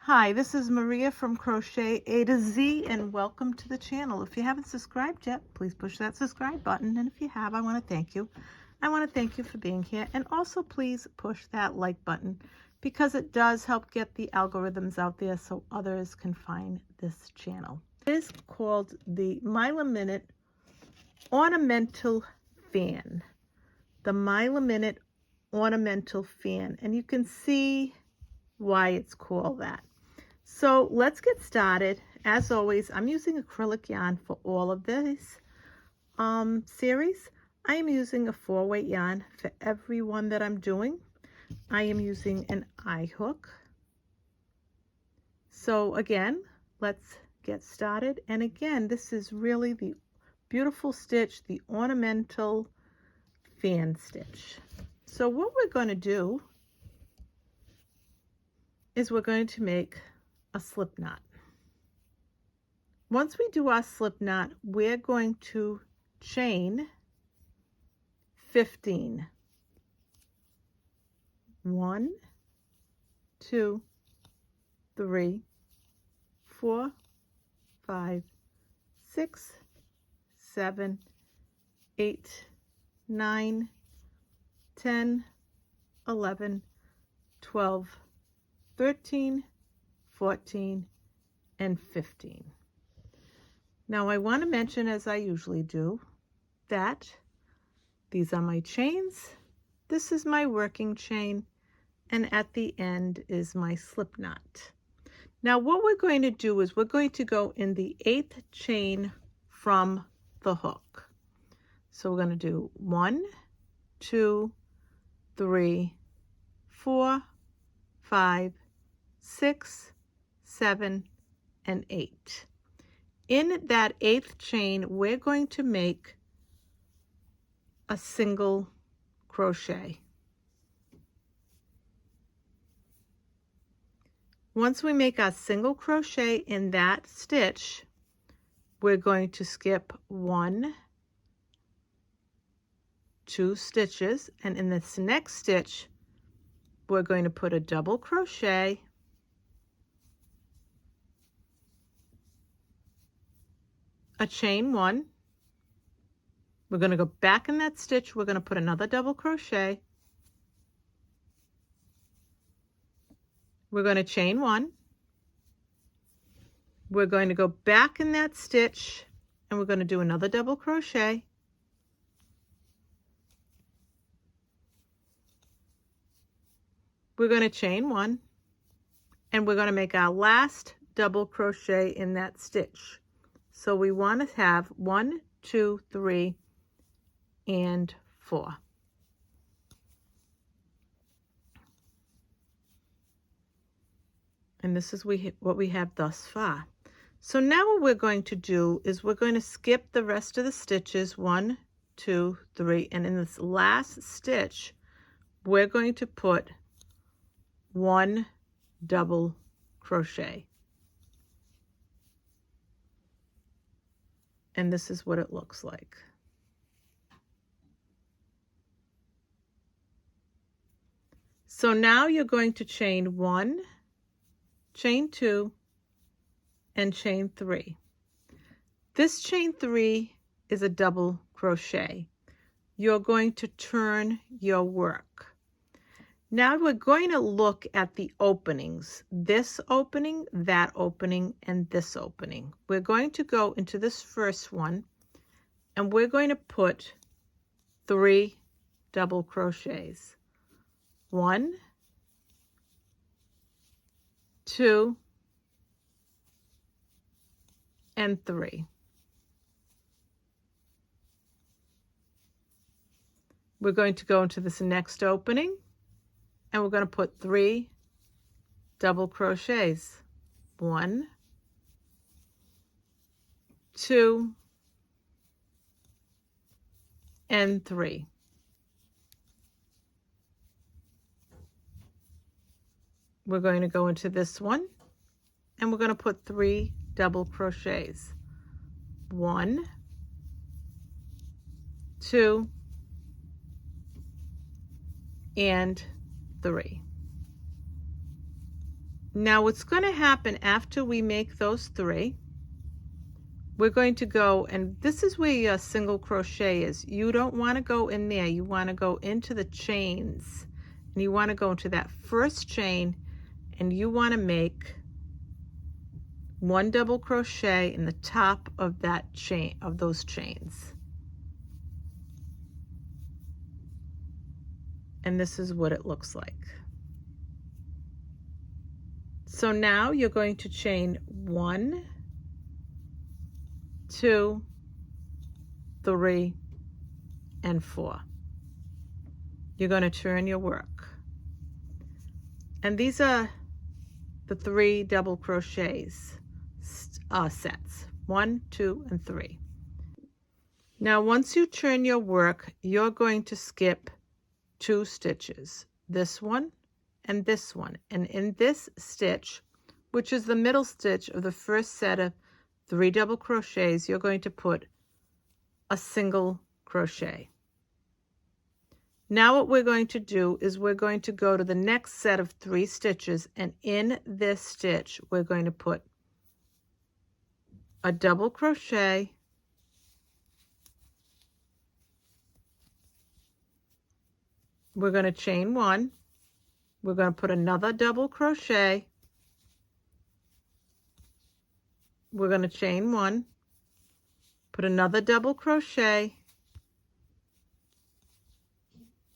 Hi, this is Maria from Crochet A to Z, and welcome to the channel. If you haven't subscribed yet, please push that subscribe button, and if you have, I want to thank you. I want to thank you for being here, and also please push that like button because it does help get the algorithms out there so others can find this channel. It is called the Mile a Minute Ornamental Fan. The Mile a Minute Ornamental Fan, and you can see why it's called that. So let's get started. As always, I'm using acrylic yarn for all of this series. I am using a 4-weight yarn for every one that I'm doing. I am using an eye hook. So again, let's get started. And again, this is really the beautiful stitch, the ornamental fan stitch. So what we're going to do is we're going to make a slip knot. Once we do our slip knot, we're going to chain 15. 1, 2, 3, 4, 5, 6, 7, 8, 9, 10, 11, 12, 13, 14, and 15. Now I want to mention, as I usually do, that these are my chains. This is my working chain, and at the end is my slip knot. Now what we're going to do is we're going to go in the 8th chain from the hook. So we're going to do 1, 2, 3, 4, 5, 6, 7, and 8. In that 8th chain, we're going to make a single crochet. Once we make our single crochet in that stitch, we're going to skip 1, 2 stitches, and in this next stitch, we're going to put a double crochet, a chain 1. We're going to go back in that stitch. We're going to put another double crochet. We're going to chain 1. We're going to go back in that stitch, and we're going to do another double crochet. We're going to chain 1, and we're going to make our last double crochet in that stitch. So we want to have 1, 2, 3, and 4. And this is what we have thus far. So now what we're going to do is we're going to skip the rest of the stitches, 1, 2, 3, and in this last stitch, we're going to put 1 double crochet. And this is what it looks like. So now you're going to chain 1, chain 2, and chain 3. This chain 3 is a double crochet. You're going to turn your work. Now we're going to look at the openings, this opening, that opening, and this opening. We're going to go into this first one, and we're going to put 3 double crochets. 1, 2, and 3. We're going to go into this next opening, and we're going to put 3 double crochets. 1, 2, and 3. We're going to go into this one, and we're going to put 3 double crochets. 1, 2, and 3. Now what's going to happen after we make those 3, we're going to go, and this is where your single crochet is. You don't want to go in there. You want to go into the chains, and you want to go into that first chain, and you want to make 1 double crochet in the top of that chain, of those chains. And this is what it looks like. So now you're going to chain 1, 2, 3, and 4. You're going to turn your work. And these are the 3 double crochets sets, 1, 2, and 3. Now once you turn your work, you're going to skip 2 stitches, this one and this one. And in this stitch, which is the middle stitch of the first set of 3 double crochets, you're going to put a single crochet. Now what we're going to do is we're going to go to the next set of 3 stitches, and in this stitch we're going to put a double crochet, we're going to chain 1, we're going to put another double crochet, we're going to chain 1, put another double crochet,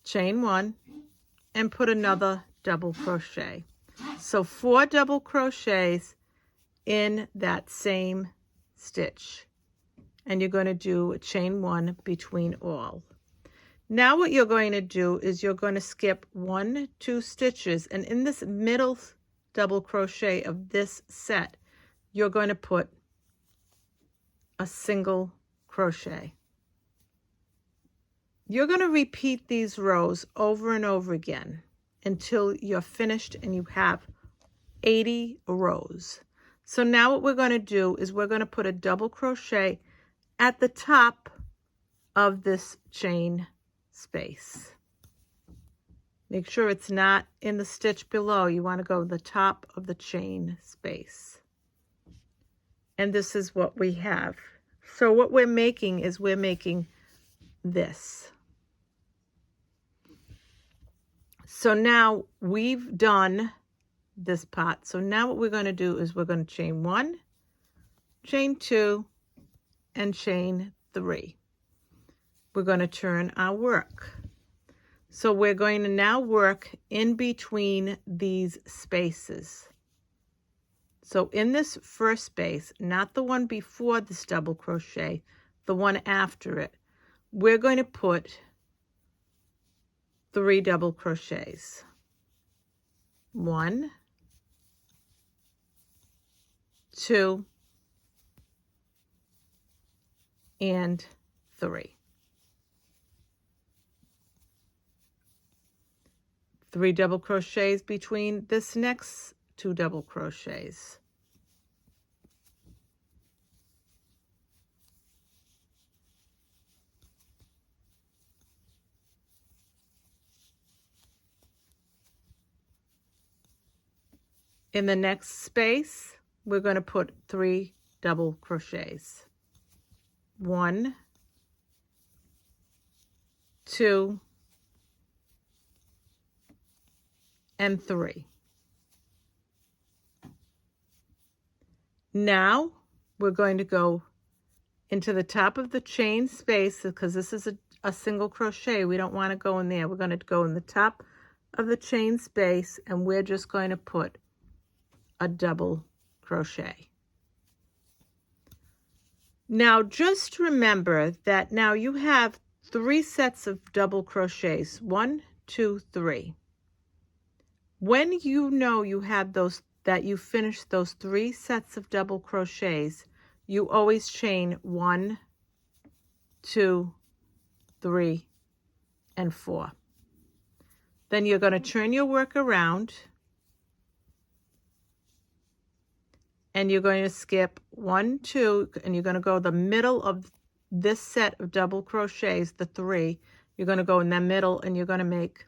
chain 1, and put another double crochet. So 4 double crochets in that same stitch, and you're going to do a chain 1 between all. Now what you're going to do is you're going to skip 1, 2 stitches, and in this middle double crochet of this set, you're going to put a single crochet. You're going to repeat these rows over and over again until you're finished and you have 80 rows. So now what we're going to do is we're going to put a double crochet at the top of this chain space. Make sure it's not in the stitch below. You want to go to the top of the chain space. And this is what we have. So what we're making is we're making this. So now we've done this part. So now what we're going to do is we're going to chain 1, chain 2, and chain 3. We're going to turn our work. So we're going to now work in between these spaces. So in this first space, not the one before this double crochet, the one after it, we're going to put 3 double crochets. 1, 2, and 3. 3 double crochets between this next 2 double crochets. In the next space, we're going to put 3 double crochets. 1, 2, and 3. Now we're going to go into the top of the chain space, because this is a single crochet. We don't want to go in there. We're going to go in the top of the chain space, and we're just going to put a double crochet. Now just remember that now you have 3 sets of double crochets, 1, 2, 3. When you know you have those, that you finished those 3 sets of double crochets, you always chain 1, 2, 3, and 4. Then you're going to turn your work around, and you're going to skip 1, 2, and you're going to go the middle of this set of double crochets, the 3. You're going to go in the middle, and you're going to make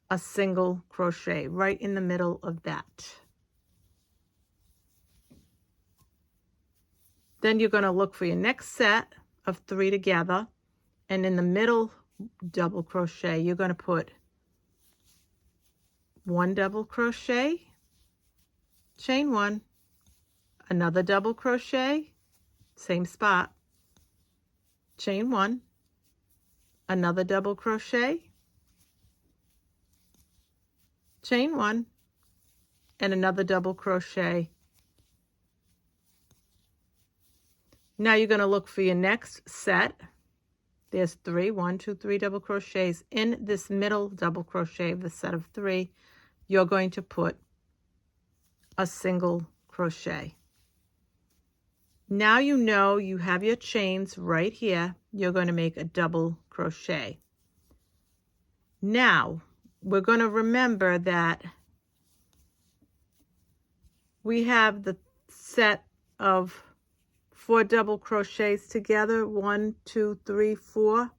a single crochet right in the middle of that. Then you're going to look for your next set of 3 together, and in the middle double crochet you're going to put 1 double crochet, chain 1, another double crochet, same spot, chain 1, another double crochet, chain 1, and another double crochet. Now you're going to look for your next set. There's 3, 1, 2, 3 double crochets. In this middle double crochet of the set of 3, you're going to put a single crochet. Now you know you have your chains right here. You're going to make a double crochet. Now we're going to remember that we have the set of 4 double crochets together, 1, 2, 3, 4.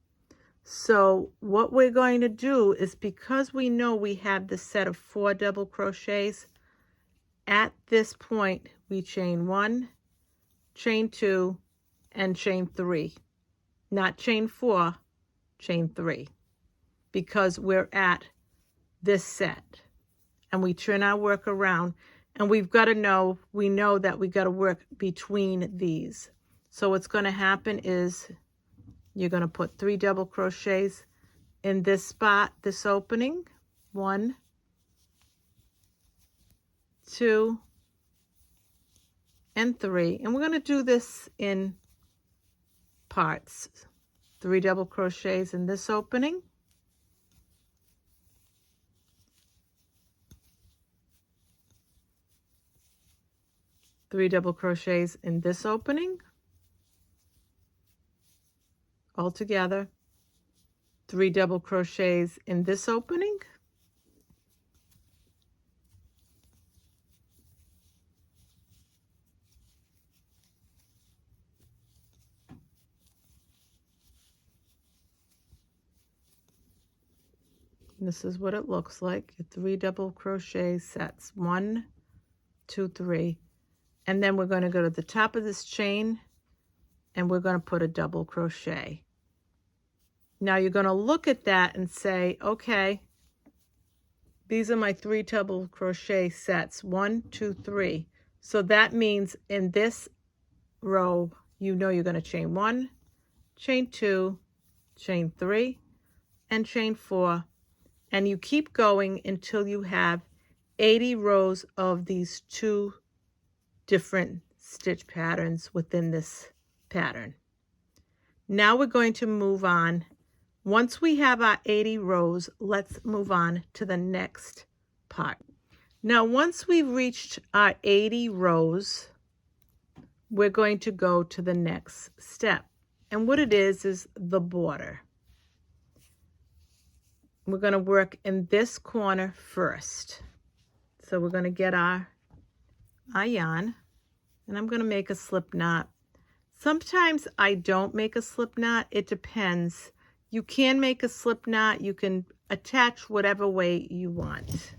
So what we're going to do is, because we know we have the set of 4 double crochets, at this point we chain 1, chain 2, and chain 3. Not chain 4, chain 3, because we're at this set, and we turn our work around, and we've got to know, we know that we got to work between these. So what's going to happen is you're going to put 3 double crochets in this spot, this opening, 1, 2, and 3, and we're going to do this in parts. 3 double crochets in this opening, 3 double crochets in this opening, all together, 3 double crochets in this opening, this is what it looks like, your 3 double crochet sets, 1, 2, 3, and then we're going to go to the top of this chain and we're going to put a double crochet. Now you're going to look at that and say, okay, these are my 3 double crochet sets, 1, 2, 3. So that means in this row, you know you're going to chain 1, chain 2, chain 3, and chain 4. And you keep going until you have 80 rows of these 2 different stitch patterns within this pattern. Now we're going to move on. Once we have our 80 rows, let's move on to the next part. Now, once we've reached our 80 rows, we're going to go to the next step. And what it is the border. We're going to work in this corner first. So we're going to get our yarn, and I'm going to make a slip knot. Sometimes I don't make a slip knot. It depends. You can make a slip knot. You can attach whatever way you want.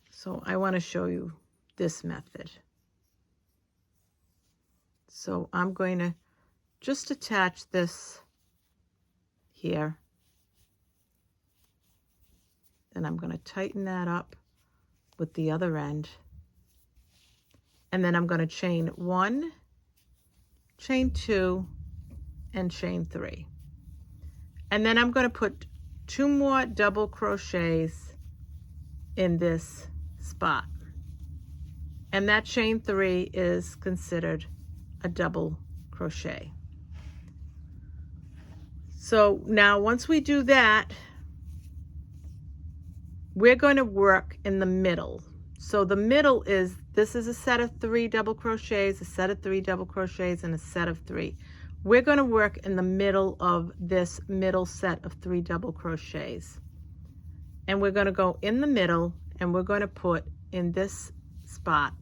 So I want to show you this method. So I'm going to just attach this here. Then I'm going to tighten that up with the other end. And then I'm going to chain 1, chain 2, and chain 3. And then I'm going to put 2 more double crochets in this spot. And that chain 3 is considered a double crochet. So now once we do that, we're going to work in the middle. So the middle is, this is a set of 3 double crochets, a set of 3 double crochets, and a set of 3. We're going to work in the middle of this middle set of 3 double crochets. And we're going to go in the middle, and we're going to put in this spot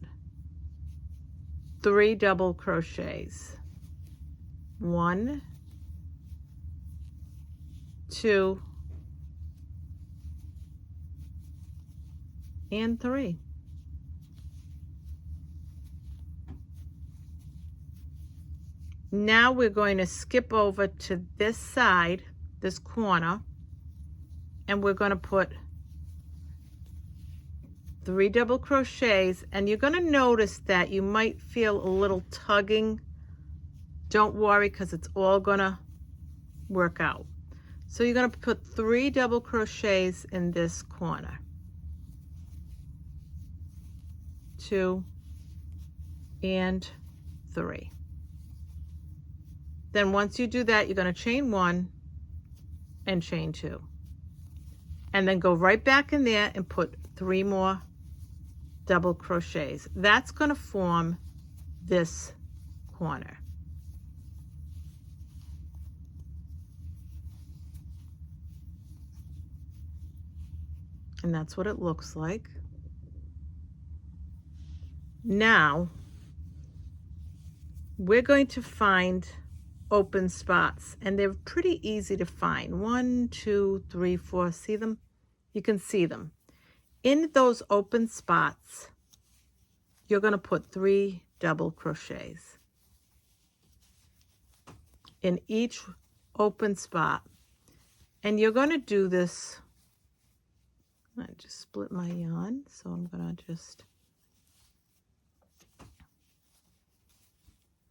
3 double crochets. 1, 2, and 3. Now we're going to skip over to this side, this corner, and we're going to put 3 double crochets, and you're going to notice that you might feel a little tugging. Don't worry, because it's all going to work out. So you're going to put 3 double crochets in this corner. 2 and 3. Then once you do that, you're going to chain 1 and chain 2. And then go right back in there and put 3 more double crochets. That's going to form this corner. And that's what it looks like. Now we're going to find open spots, and they're pretty easy to find. 1, 2, 3, 4. See them? You can see them. In those open spots, you're going to put 3 double crochets in each open spot, and you're going to do this. I just split my yarn, so I'm going to just.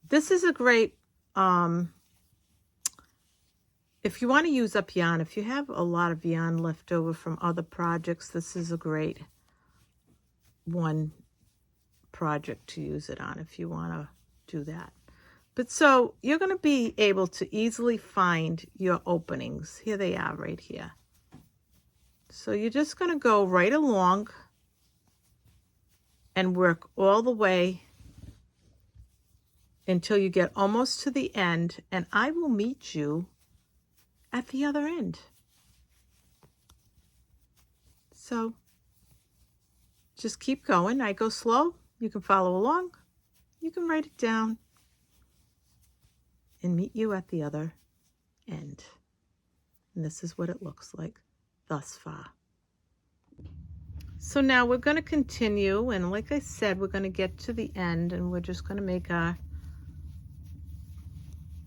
This is a great, if you want to use up yarn, if you have a lot of yarn left over from other projects, this is a great one project to use it on if you want to do that. But so you're going to be able to easily find your openings. Here they are right here. So you're just going to go right along and work all the way until you get almost to the end, and I will meet you at the other end. So just keep going. I go slow. You can follow along. You can write it down and meet you at the other end. And this is what it looks like thus far. So now we're going to continue, and like I said, we're going to get to the end, and we're just going to make our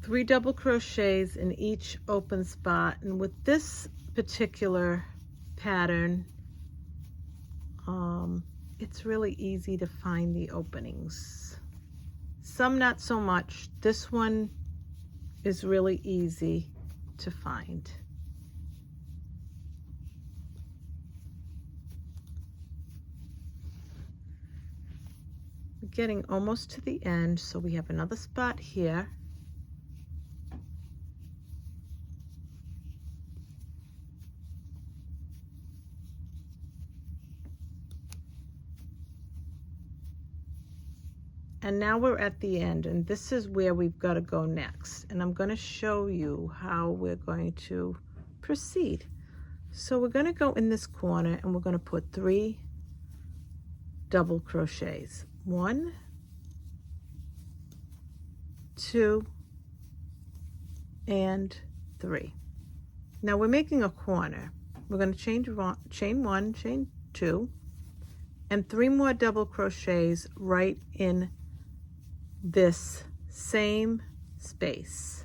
3 double crochets in each open spot. And with this particular pattern, it's really easy to find the openings. Some not so much. This one is really easy to find. We're getting almost to the end, so we have another spot here. And now we're at the end, and this is where we've got to go next. And I'm going to show you how we're going to proceed. So we're going to go in this corner, and we're going to put 3 double crochets. 1, 2, and 3. Now we're making a corner. We're going to chain 1, chain 2, and 3 more double crochets right in this same space.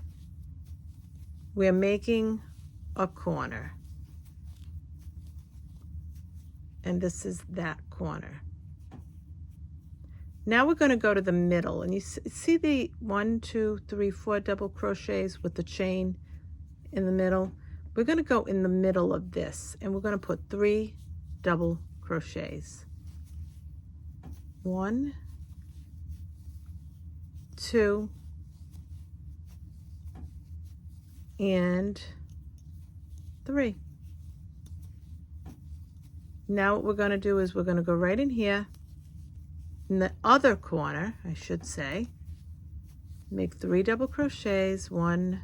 We're making a corner, and this is that corner. Now we're going to go to the middle, and you see the 1, 2, 3, 4 double crochets with the chain in the middle. We're going to go in the middle of this, and we're going to put 3 double crochets. 1, 2, and 3. Now what we're going to do is we're going to go right in here, in the other corner, I should say, make 3 double crochets. 1,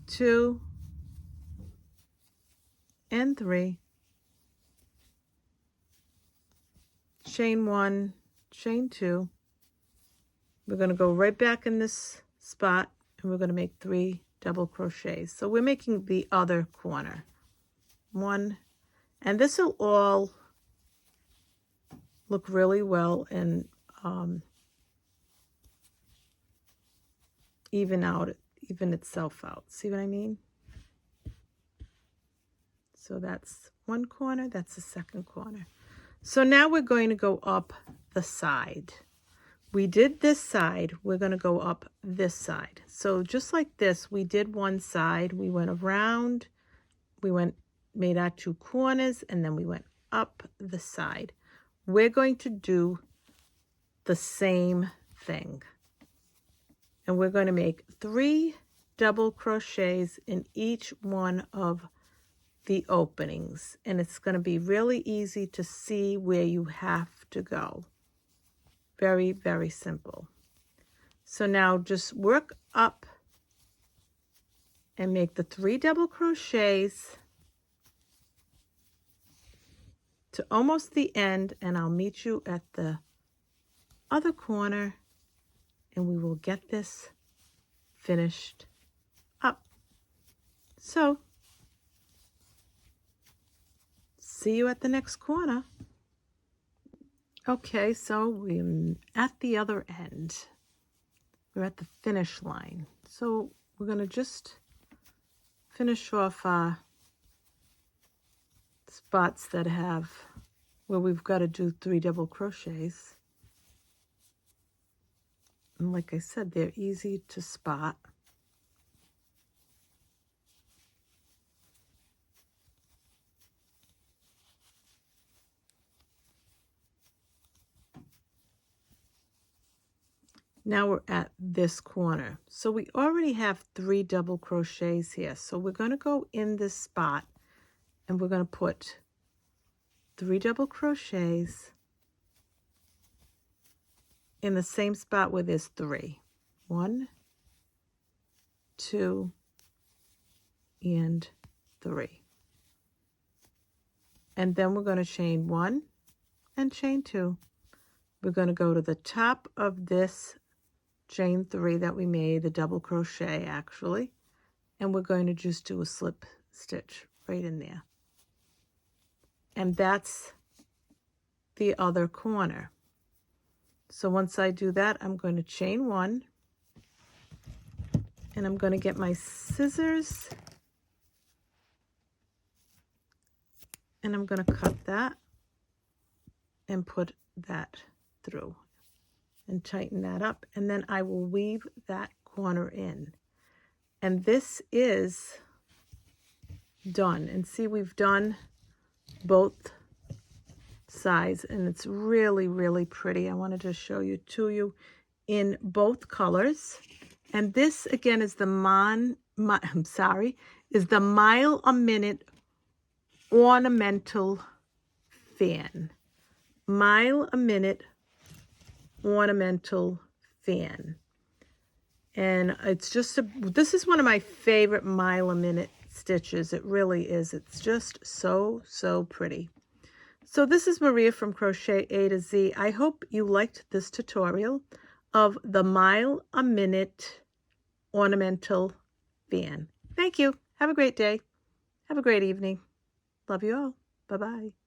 2, and 3. Chain 1, chain 2. We're going to go right back in this spot, and we're going to make 3 double crochets. So we're making the other corner. 1, and this will all look really well in even itself out. See what I mean? So that's one corner, that's the second corner. So now we're going to go up the side. We did this side, we're going to go up this side. So just like this, we did one side, we went around, made our two corners, and then we went up the side. We're going to do the same thing. And we're going to make 3 double crochets in each one of the openings. And it's going to be really easy to see where you have to go. Very, very simple. So now just work up and make the 3 double crochets to almost the end, and I'll meet you at the other corner and we will get this finished up. So see you at the next corner. Okay, so we're at the other end. We're at the finish line. So we're going to just finish off our spots that have where we've got to do 3 double crochets. And like I said, they're easy to spot. Now we're at this corner. So we already have 3 double crochets here. So we're going to go in this spot and we're going to put 3 double crochets in the same spot where there's 3. 1, 2, and 3. And then we're going to chain 1 and chain 2. We're going to go to the top of this chain 3 that we made, the double crochet actually, and we're going to just do a slip stitch right in there. And that's the other corner. So once I do that, I'm going to chain 1, and I'm going to get my scissors, and I'm going to cut that and put that through and tighten that up, and then I will weave that corner in. And this is done. And see, we've done both sides, and it's really, really pretty. I wanted to show you to you in both colors. And this again is the is the Mile a Minute Ornamental Fan. Mile a Minute Ornamental Fan. And it's just this is one of my favorite Mile a Minute stitches. It really is. It's just so, so pretty. So this is Maria from Crochet A to Z. I hope you liked this tutorial of the Mile a Minute Ornamental Fan. Thank you. Have a great day. Have a great evening. Love you all. Bye-bye.